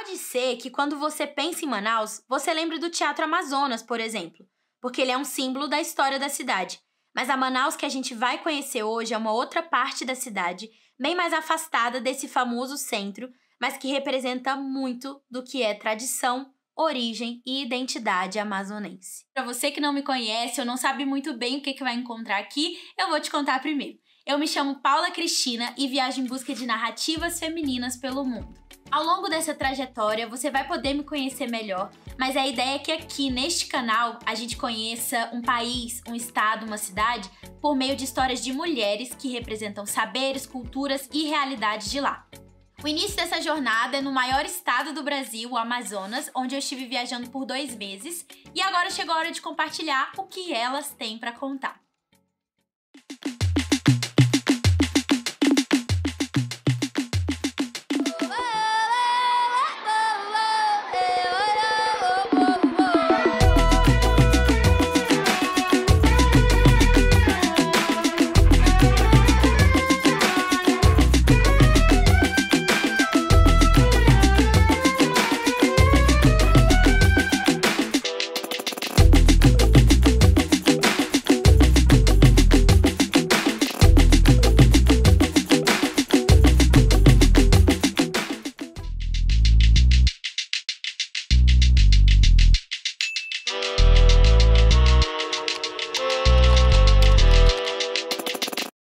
Pode ser que quando você pensa em Manaus, você lembre do Teatro Amazonas, por exemplo, porque ele é um símbolo da história da cidade. Mas a Manaus que a gente vai conhecer hoje é uma outra parte da cidade, bem mais afastada desse famoso centro, mas que representa muito do que é tradição, origem e identidade amazonense. Para você que não me conhece ou não sabe muito bem o que vai encontrar aqui, eu vou te contar primeiro. Eu me chamo Paula Cristina e viajo em busca de narrativas femininas pelo mundo. Ao longo dessa trajetória, você vai poder me conhecer melhor, mas a ideia é que aqui, neste canal, a gente conheça um país, um estado, uma cidade, por meio de histórias de mulheres que representam saberes, culturas e realidades de lá. O início dessa jornada é no maior estado do Brasil, o Amazonas, onde eu estive viajando por 2 meses, e agora chegou a hora de compartilhar o que elas têm para contar.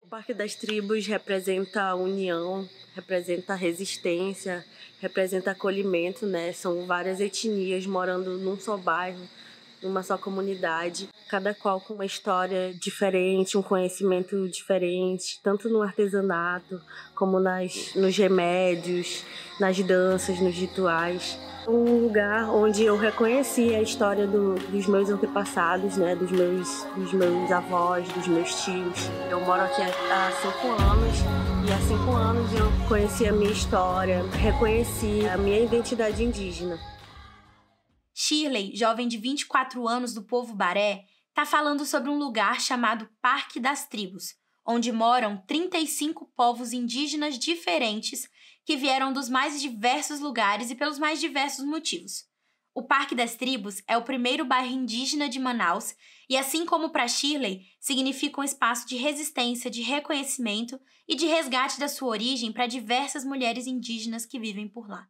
O Parque das Tribos representa a união, representa a resistência, representa acolhimento, né? São várias etnias morando num só bairro, numa só comunidade, cada qual com uma história diferente, um conhecimento diferente, tanto no artesanato como nos remédios, nas danças, nos rituais. Um lugar onde eu reconheci a história dos meus antepassados, né? dos meus avós, dos meus tios. Eu moro aqui há 5 anos e há 5 anos eu conheci a minha história, reconheci a minha identidade indígena. Shirley, jovem de 24 anos do povo Baré, está falando sobre um lugar chamado Parque das Tribos, onde moram 35 povos indígenas diferentes que vieram dos mais diversos lugares e pelos mais diversos motivos. O Parque das Tribos é o primeiro bairro indígena de Manaus e, assim como para Shirley, significa um espaço de resistência, de reconhecimento e de resgate da sua origem para diversas mulheres indígenas que vivem por lá.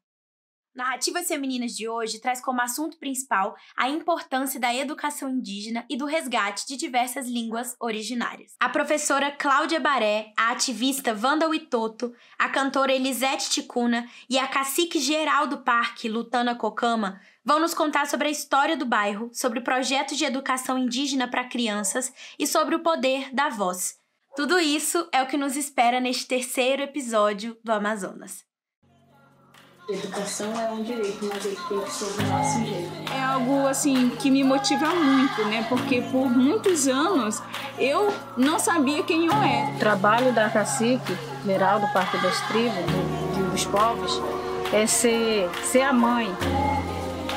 Narrativas Femininas de hoje traz como assunto principal a importância da educação indígena e do resgate de diversas línguas originárias. A professora Cláudia Baré, a ativista Wanda Witoto, a cantora Elisete Ticuna e a cacique geral do parque, Lutana Cocama, vão nos contar sobre a história do bairro, sobre projetos de educação indígena para crianças e sobre o poder da voz. Tudo isso é o que nos espera neste 3º episódio do Amazonas. Educação é um direito, mas ele tem que ser do nosso jeito. É algo assim que me motiva muito, né? Porque por muitos anos eu não sabia quem eu era. O trabalho da cacique geral do Parque das Tribos, dos povos, é ser a mãe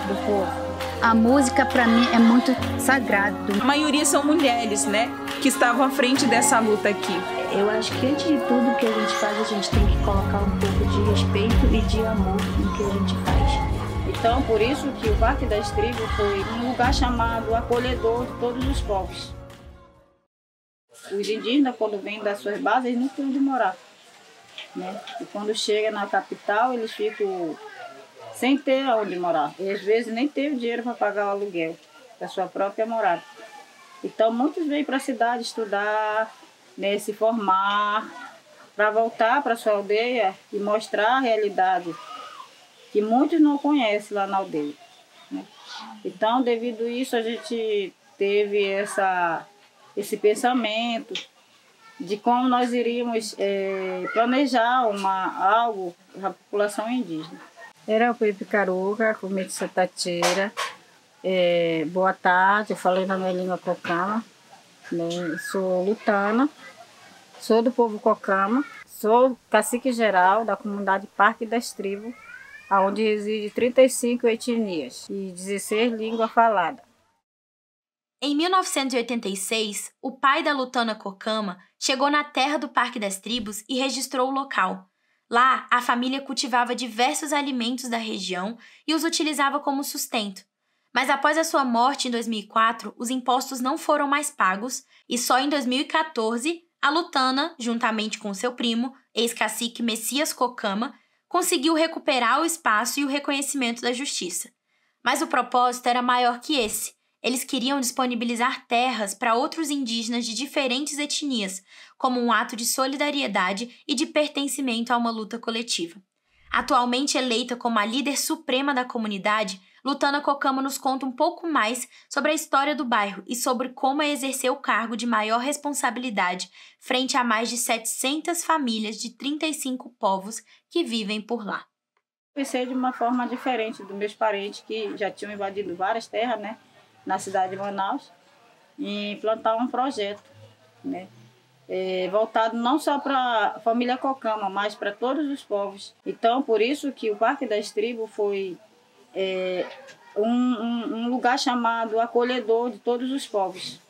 do povo. A música para mim é muito sagrado. A maioria são mulheres, né? Que estavam à frente dessa luta aqui. Eu acho que antes de tudo que a gente faz, a gente tem que colocar um pouco de respeito e de amor no que a gente faz. Então, por isso que o Parque das Tribos foi um lugar chamado acolhedor de todos os povos. Os indígenas, quando vêm das suas bases, eles não têm onde morar, né? E quando chega na capital, eles ficam sem ter onde morar. E às vezes nem teve dinheiro para pagar o aluguel da sua própria morada. Então, muitos vêm para a cidade estudar, né, se formar, para voltar para sua aldeia e mostrar a realidade que muitos não conhecem lá na aldeia, né? Então, devido a isso, a gente teve esse pensamento de como nós iríamos planejar algo para a população indígena. Era o Pepe Caruga, com Tateira. Boa tarde, eu falei na minha língua cocama, né? Sou lutana, sou do povo cocama, sou cacique geral da comunidade Parque das Tribos, onde reside 35 etnias e 16 línguas faladas. Em 1986, o pai da Lutana Cocama chegou na terra do Parque das Tribos e registrou o local. Lá, a família cultivava diversos alimentos da região e os utilizava como sustento. Mas após a sua morte em 2004, os impostos não foram mais pagos e só em 2014, a Lutana, juntamente com seu primo, ex-cacique Messias Cocama, conseguiu recuperar o espaço e o reconhecimento da justiça. Mas o propósito era maior que esse. Eles queriam disponibilizar terras para outros indígenas de diferentes etnias, como um ato de solidariedade e de pertencimento a uma luta coletiva. Atualmente eleita como a líder suprema da comunidade, Lutana Cocama nos conta um pouco mais sobre a história do bairro e sobre como exercer o cargo de maior responsabilidade frente a mais de 700 famílias de 35 povos que vivem por lá. Pensei de uma forma diferente dos meus parentes que já tinham invadido várias terras, né, na cidade de Manaus, e implantar um projeto, né, voltado não só para a família Cocama, mas para todos os povos. Então, por isso que o Parque das Tribos foi um lugar chamado acolhedor de todos os povos,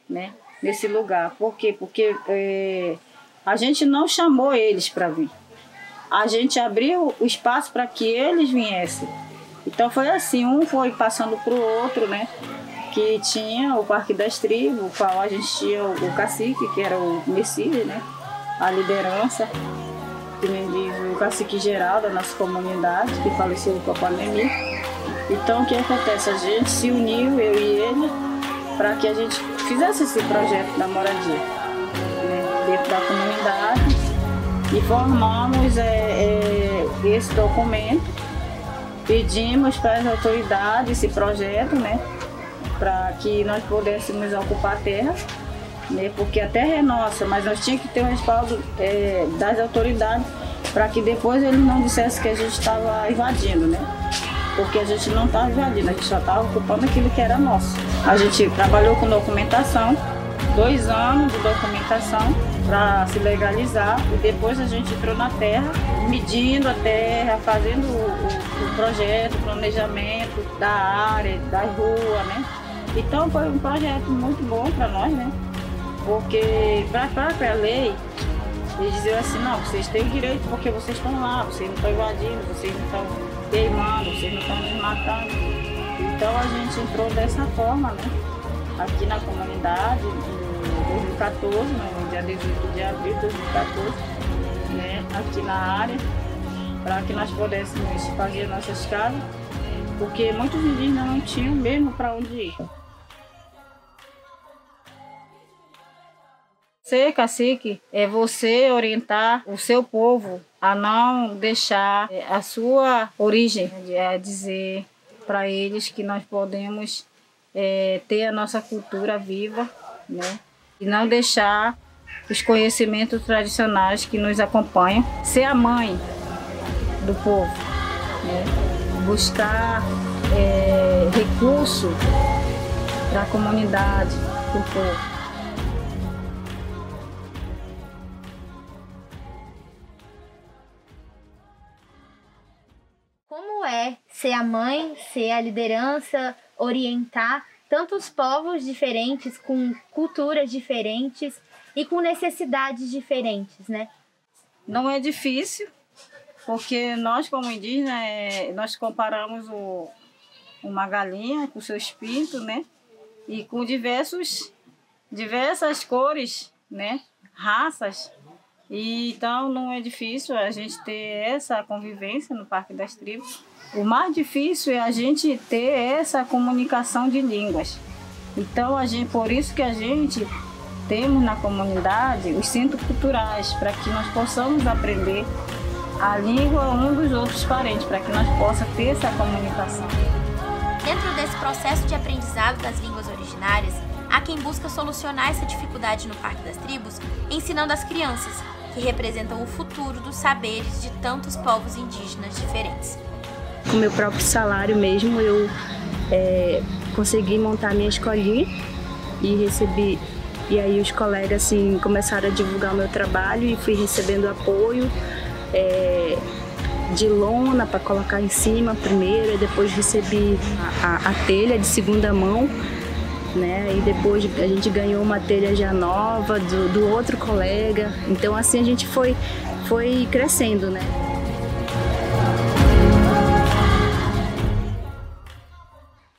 né, nesse lugar. Por quê? Porque a gente não chamou eles para vir. A gente abriu o espaço para que eles viessem. Então foi assim, um foi passando para o outro, né? Que tinha o Parque das Tribos, o qual a gente tinha o cacique, que era o Messias, né? A liderança, que nem diz o cacique geral da nossa comunidade, que faleceu com a pandemia. Então o que acontece? A gente se uniu, eu e ele, para que a gente fizesse esse projeto da moradia, né? Dentro da comunidade. E formamos esse documento, pedimos para as autoridades esse projeto, né, para que nós pudéssemos ocupar a terra, né, porque a terra é nossa, mas nós tínhamos que ter o respaldo das autoridades para que depois eles não dissessem que a gente estava invadindo, né, porque a gente não estava invadindo, a gente só estava ocupando aquilo que era nosso. A gente trabalhou com documentação, 2 anos de documentação, para se legalizar, e depois a gente entrou na terra, medindo a terra, fazendo o projeto, o planejamento da área, da rua, né? Então foi um projeto muito bom para nós, né? Porque para a própria lei, eles diziam assim, não, vocês têm direito porque vocês estão lá, vocês não estão invadindo, vocês não estão queimando, vocês não estão desmatando. Então a gente entrou dessa forma, né? Aqui na comunidade, 2014, no dia 18 de abril de 2014, né, aqui na área, para que nós pudéssemos fazer nossas casas, porque muitos indígenas não tinham mesmo para onde ir. Ser cacique é você orientar o seu povo a não deixar a sua origem, é dizer para eles que nós podemos ter a nossa cultura viva, né? E não deixar os conhecimentos tradicionais que nos acompanham, ser a mãe do povo, né? Buscar recurso para a comunidade, para o povo. Como é ser a mãe, ser a liderança, orientar tantos povos diferentes, com culturas diferentes e com necessidades diferentes, né? Não é difícil, porque nós como indígenas, nós comparamos uma galinha com seus pintos, né? E com diversas cores, né? Raças. E então não é difícil a gente ter essa convivência no Parque das Tribos. O mais difícil é a gente ter essa comunicação de línguas. Então, por isso que a gente temos na comunidade os centros culturais, para que nós possamos aprender a língua um dos outros parentes, para que nós possamos ter essa comunicação. Dentro desse processo de aprendizado das línguas originárias, há quem busca solucionar essa dificuldade no Parque das Tribos, ensinando as crianças, que representam o futuro dos saberes de tantos povos indígenas diferentes. Com meu próprio salário mesmo, eu consegui montar minha escolinha e recebi. E aí os colegas assim, começaram a divulgar o meu trabalho e fui recebendo apoio de lona para colocar em cima primeiro, e depois recebi a telha de segunda mão, né? E depois a gente ganhou uma telha já nova do outro colega. Então assim a gente foi foi crescendo, né?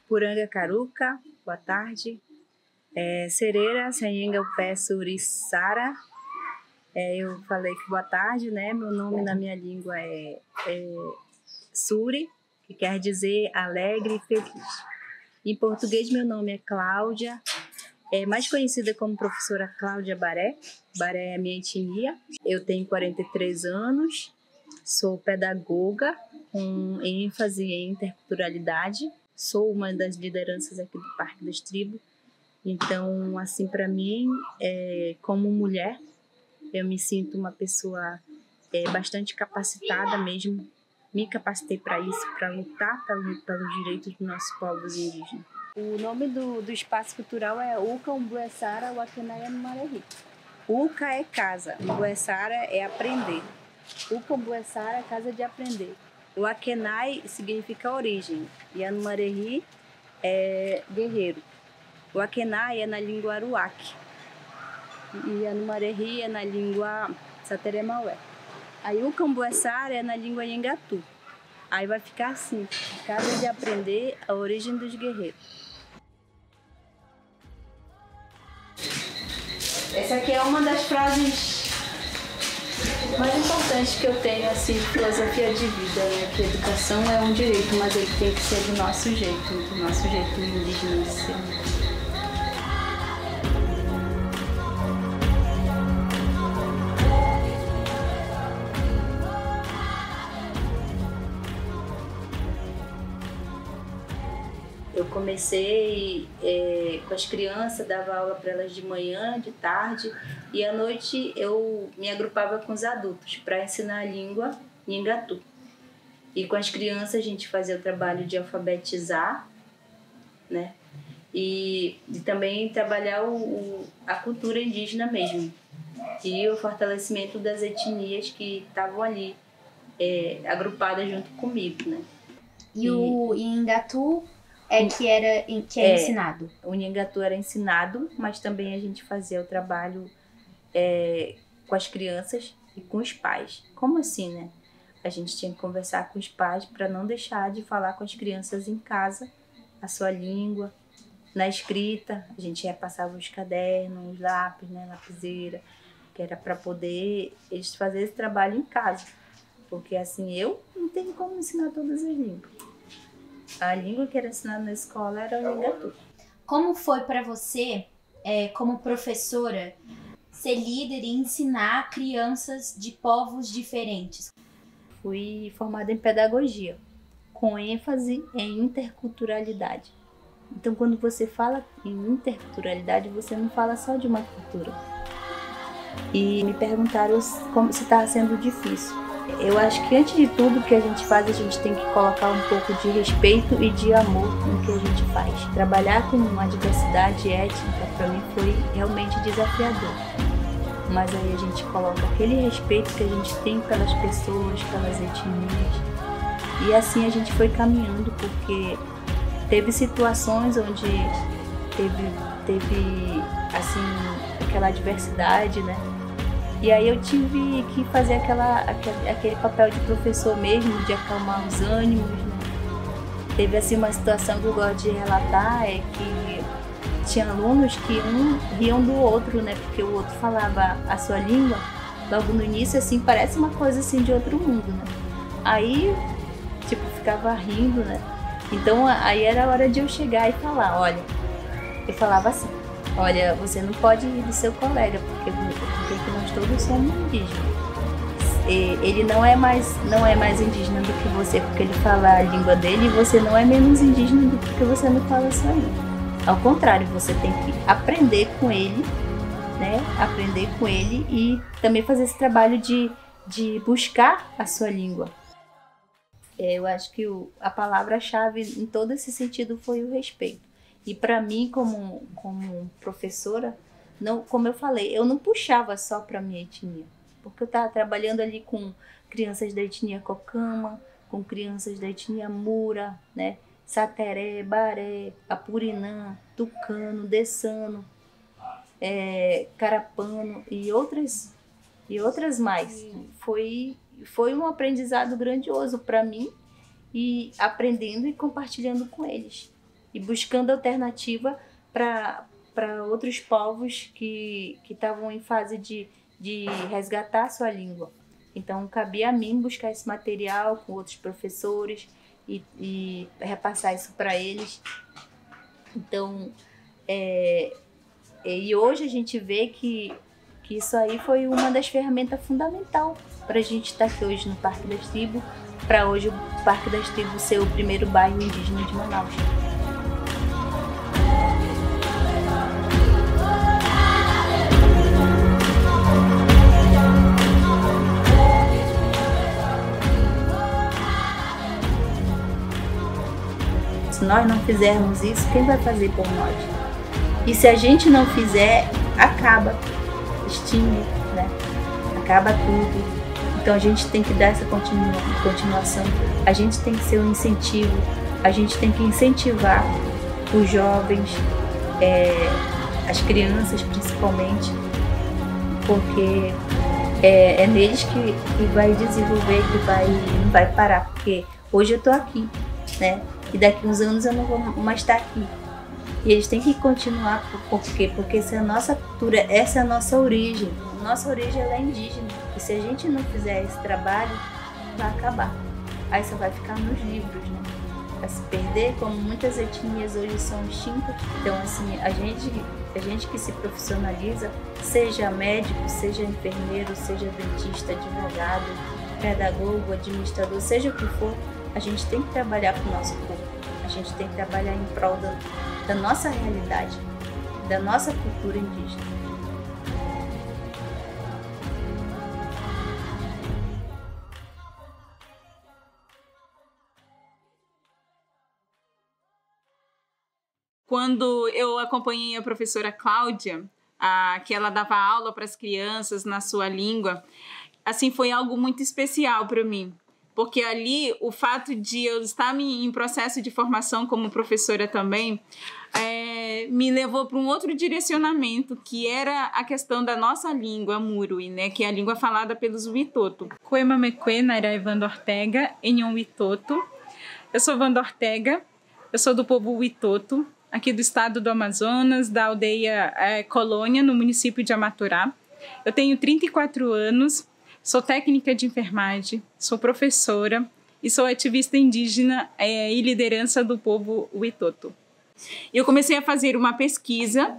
Puranga Caruca, boa tarde. Sereira, Senhenga, Pé, Suriçara. Eu falei que boa tarde, né? Meu nome na minha língua é Suri, que quer dizer alegre e feliz. Em português, meu nome é Cláudia, mais conhecida como professora Cláudia Baré. Baré é a minha etnia. Eu tenho 43 anos, sou pedagoga com ênfase em interculturalidade. Sou uma das lideranças aqui do Parque das Tribos. Então, assim, para mim, como mulher, eu me sinto uma pessoa bastante capacitada mesmo. Me capacitei para isso, para lutar pelos direitos dos nossos povos indígenas. O nome do espaço cultural é Uca Umbuessara Wakenaya Numarehi. Uca é casa, Umbuessara é aprender. Uca Umbuessara é casa de aprender. O Akenai significa origem e Anumarehi é guerreiro. O Akenai é na língua Aruac e Anumarehi é na língua Sateremaué. Aí o Cambuessara é na língua Nhengatu. Aí vai ficar assim, casa de aprender a origem dos guerreiros. Essa aqui é uma das frases mais importantes que eu tenho, assim, de filosofia de vida, né? Que a educação é um direito, mas ele tem que ser do nosso jeito indígena de ser. Eu comecei com as crianças, dava aula para elas de manhã, de tarde, e à noite eu me agrupava com os adultos para ensinar a língua Nhengatu. E com as crianças a gente fazia o trabalho de alfabetizar, né? E também trabalhar a cultura indígena mesmo, e o fortalecimento das etnias que estavam ali agrupadas junto comigo, né? E o Nhengatu que era ensinado? O Nhengatu era ensinado, mas também a gente fazia o trabalho com as crianças e com os pais. Como assim, né? A gente tinha que conversar com os pais para não deixar de falar com as crianças em casa a sua língua. Na escrita, a gente repassava os cadernos, os lápis, né, lapiseira, que era para poder eles fazer esse trabalho em casa. Porque assim, eu não tenho como ensinar todas as línguas. A língua que era ensinada na escola era o Nhengatu. Como foi para você, como professora, ser líder e ensinar crianças de povos diferentes? Fui formada em pedagogia, com ênfase em interculturalidade. Então, quando você fala em interculturalidade, você não fala só de uma cultura. E me perguntaram se estava sendo difícil. Eu acho que, antes de tudo, o que a gente faz, a gente tem que colocar um pouco de respeito e de amor no que a gente faz. Trabalhar com uma diversidade étnica, para mim, foi realmente desafiador. Mas aí a gente coloca aquele respeito que a gente tem pelas pessoas, pelas etnias. E assim a gente foi caminhando, porque teve situações onde teve assim, aquela diversidade, né? E aí eu tive que fazer aquele papel de professor mesmo, de acalmar os ânimos, né? Teve assim uma situação que eu gosto de relatar, que tinha alunos que riam do outro, né? Porque o outro falava a sua língua, logo no início, assim, parece uma coisa assim de outro mundo, né? Aí, tipo, ficava rindo, né? Então, aí era a hora de eu chegar e falar, olha, eu falava assim, olha, você não pode rir do seu colega, porque nós todos somos indígenas. Ele não é mais indígena do que você, porque ele fala a língua dele, e você não é menos indígena do que você não fala a sua língua. Ao contrário, você tem que aprender com ele, né? Aprender com ele e também fazer esse trabalho de buscar a sua língua. Eu acho que a palavra-chave em todo esse sentido foi o respeito. E para mim, como professora, não, como eu falei, eu não puxava só para minha etnia, porque eu estava trabalhando ali com crianças da etnia Cocama, com crianças da etnia Mura, né? Sateré, Baré, Apurinã, Tucano, Dessano, Carapano e outras e outras mais. Foi um aprendizado grandioso para mim, e aprendendo e compartilhando com eles. E buscando alternativa para outros povos que estavam em fase de resgatar sua língua. Então, cabia a mim buscar esse material com outros professores e repassar isso para eles. Então, e hoje a gente vê que isso aí foi uma das ferramentas fundamentais para a gente estar aqui hoje no Parque das Tribos, para hoje o Parque das Tribos ser o primeiro bairro indígena de Manaus. Se nós não fizermos isso, quem vai fazer por nós? E se a gente não fizer, acaba, extingue, né? Acaba tudo. Então a gente tem que dar essa continuação, a gente tem que ser um incentivo, a gente tem que incentivar os jovens, as crianças principalmente, porque é neles que vai desenvolver, que não vai parar, porque hoje eu estou aqui, né? E daqui uns anos eu não vou mais estar aqui. E eles têm que continuar, por quê? Porque essa é a nossa cultura, essa é a nossa origem. Nossa origem ela é indígena. E se a gente não fizer esse trabalho, vai acabar. Aí só vai ficar nos livros, né? Vai se perder, como muitas etnias hoje são extintas. Então, assim, a gente que se profissionaliza, seja médico, seja enfermeiro, seja dentista, advogado, pedagogo, administrador, seja o que for, a gente tem que trabalhar para o nosso povo. A gente tem que trabalhar em prol da nossa realidade, da nossa cultura indígena. Quando eu acompanhei a professora Cláudia, que ela dava aula para as crianças na sua língua, assim, foi algo muito especial para mim. Porque ali, o fato de eu estar em processo de formação como professora também, me levou para um outro direcionamento, que era a questão da nossa língua, Murui, né? Que é a língua falada pelos Witoto. Coemamekwe, Nairai Wanda Ortega, Enhon Witoto. Eu sou Wanda Ortega, eu sou do povo Witoto, aqui do estado do Amazonas, da aldeia Colônia, no município de Amaturá. Eu tenho 34 anos, sou técnica de enfermagem, sou professora e sou ativista indígena e liderança do povo Witoto. Eu comecei a fazer uma pesquisa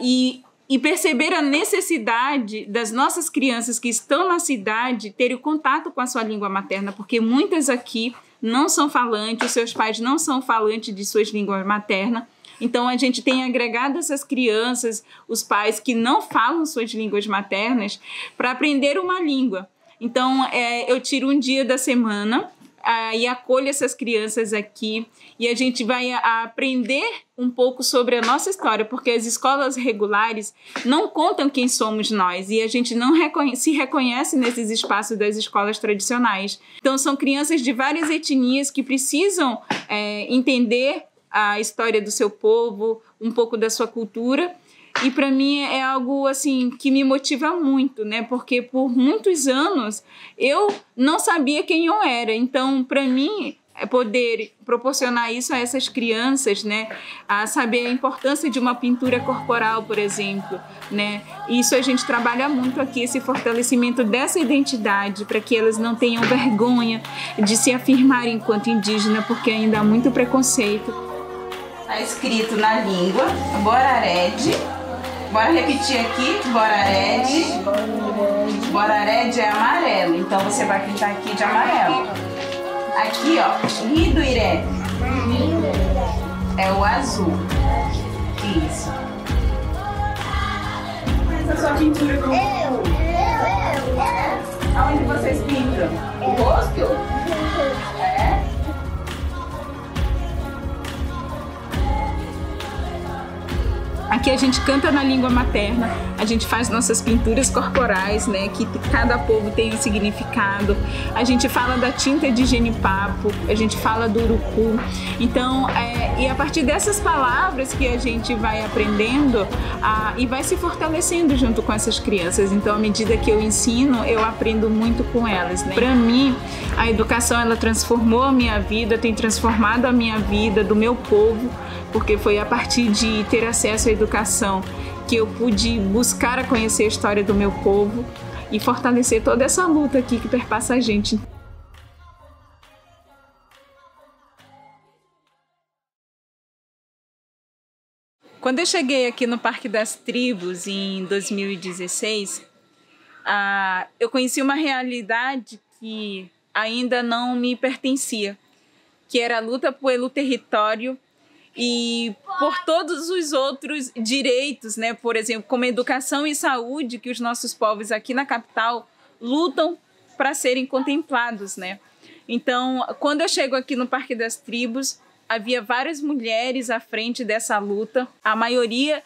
e perceber a necessidade das nossas crianças que estão na cidade terem contato com a sua língua materna, porque muitas aqui não são falantes, os seus pais não são falantes de suas línguas maternas. Então, a gente tem agregado essas crianças, os pais que não falam suas línguas maternas, para aprender uma língua. Então, eu tiro um dia da semana e acolho essas crianças aqui e a gente vai aprender um pouco sobre a nossa história, porque as escolas regulares não contam quem somos nós e a gente não se reconhece nesses espaços das escolas tradicionais. Então, são crianças de várias etnias que precisam entender a história do seu povo, um pouco da sua cultura. E para mim é algo assim que me motiva muito, né? Porque por muitos anos eu não sabia quem eu era. Então, para mim, poder proporcionar isso a essas crianças, né? A saber a importância de uma pintura corporal, por exemplo, né? Isso a gente trabalha muito aqui, esse fortalecimento dessa identidade, para que elas não tenham vergonha de se afirmarem enquanto indígena, porque ainda há muito preconceito. Está escrito na língua, Borarede. Bora repetir aqui, Borarede. Borarede é amarelo, então você vai pintar aqui de amarelo. Aqui, ó, Riduiré é o azul. Isso. Essa é a sua pintura com... Aonde vocês pintam? O rosto? É? que a gente canta na língua materna, a gente faz nossas pinturas corporais, né, que cada povo tem um significado. A gente fala da tinta de genipapo, a gente fala do urucu. Então, e a partir dessas palavras que a gente vai aprendendo e vai se fortalecendo junto com essas crianças. Então, à medida que eu ensino, eu aprendo muito com elas, né? Para mim, a educação, ela transformou a minha vida, tem transformado a minha vida, do meu povo, porque foi a partir de ter acesso à educação que eu pude buscar a conhecer a história do meu povo e fortalecer toda essa luta aqui que perpassa a gente. Quando eu cheguei aqui no Parque das Tribos em 2016, eu conheci uma realidade que ainda não me pertencia, que era a luta pelo território e por todos os outros direitos, né? Por exemplo, como educação e saúde, que os nossos povos aqui na capital lutam para serem contemplados, né? Então, quando eu chego aqui no Parque das Tribos, havia várias mulheres à frente dessa luta. A maioria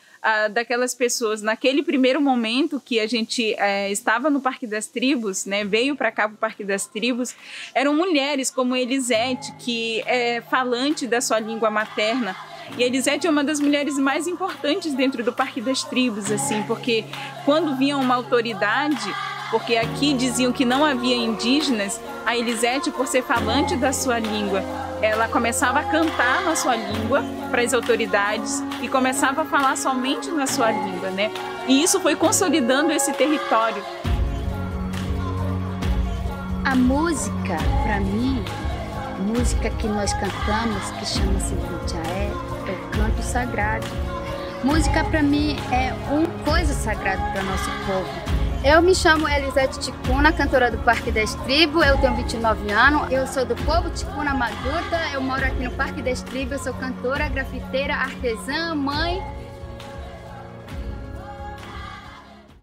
daquelas pessoas, naquele primeiro momento que a gente estava no Parque das Tribos, né, veio para cá para o Parque das Tribos, eram mulheres como Elisete, que é falante da sua língua materna. E a Elisete é uma das mulheres mais importantes dentro do Parque das Tribos, assim, porque quando vinha uma autoridade, porque aqui diziam que não havia indígenas, a Elisete, por ser falante da sua língua, ela começava a cantar na sua língua para as autoridades e começava a falar somente na sua língua, né? E isso foi consolidando esse território. A música, para mim, a música que nós cantamos, que chama-se Vutiaé, é o canto sagrado. Música, para mim, é uma coisa sagrada para o nosso povo. Eu me chamo Elisete Ticuna, cantora do Parque das Tribos, eu tenho 29 anos, eu sou do povo Ticuna Maduta, eu moro aqui no Parque das Tribos, eu sou cantora, grafiteira, artesã, mãe.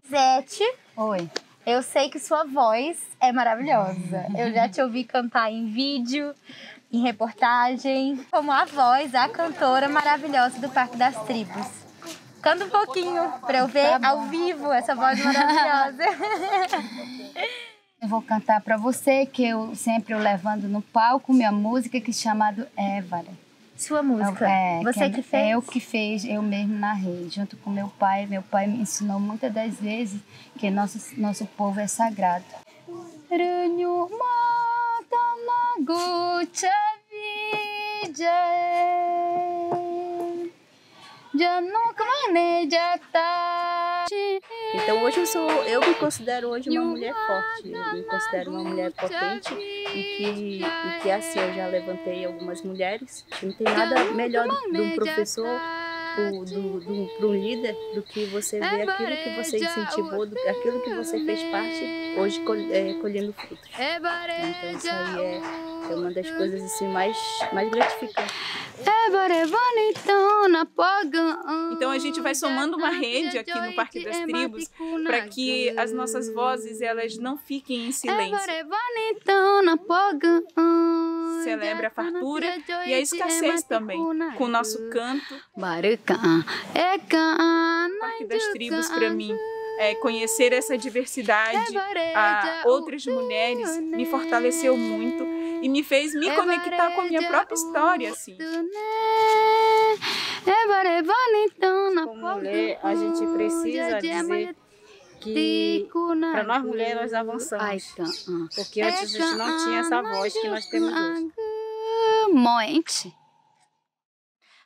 Elisete, Oi. eu sei que sua voz é maravilhosa, eu já te ouvi cantar em vídeo, em reportagem, como a voz, a cantora maravilhosa do Parque das Tribos. Canta um pouquinho para eu ver ao vivo essa voz maravilhosa. Eu vou cantar para você, que eu sempre levando no palco minha música, que é chamada Évara. Sua música? Você que fez? Eu que fiz, eu mesmo narrei, junto com meu pai. Meu pai me ensinou muitas das vezes que nosso povo é sagrado. Então hoje eu me considero hoje uma mulher forte, eu me considero uma mulher potente e que assim eu já levantei algumas mulheres. Não tem nada melhor de um professor, para um líder, do que você ver aquilo que você incentivou, aquilo que você fez parte, hoje colhendo frutos. Então isso aí é uma das coisas assim mais gratificantes. Então a gente vai somando uma rede aqui no Parque das Tribos para que as nossas vozes elas não fiquem em silêncio. Celebra a fartura e a escassez também, com o nosso canto. O Parque das Tribos, para mim, conhecer essa diversidade a outras mulheres me fortaleceu muito e me fez me conectar com a minha própria história, assim. Como mulher, a gente precisa dizer que para nós mulheres nós avançamos, porque antes a gente não tinha essa voz que nós temos hoje.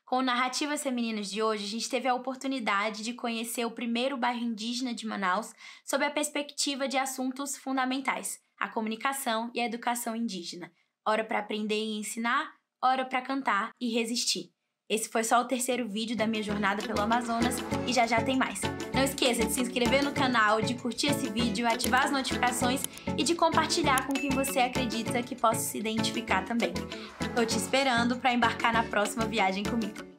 Com o Narrativas Femininas de hoje, a gente teve a oportunidade de conhecer o primeiro bairro indígena de Manaus sob a perspectiva de assuntos fundamentais, a comunicação e a educação indígena. Hora para aprender e ensinar, hora para cantar e resistir. Esse foi só o terceiro vídeo da minha jornada pelo Amazonas e já tem mais. Não esqueça de se inscrever no canal, de curtir esse vídeo, ativar as notificações e de compartilhar com quem você acredita que possa se identificar também. Tô te esperando para embarcar na próxima viagem comigo.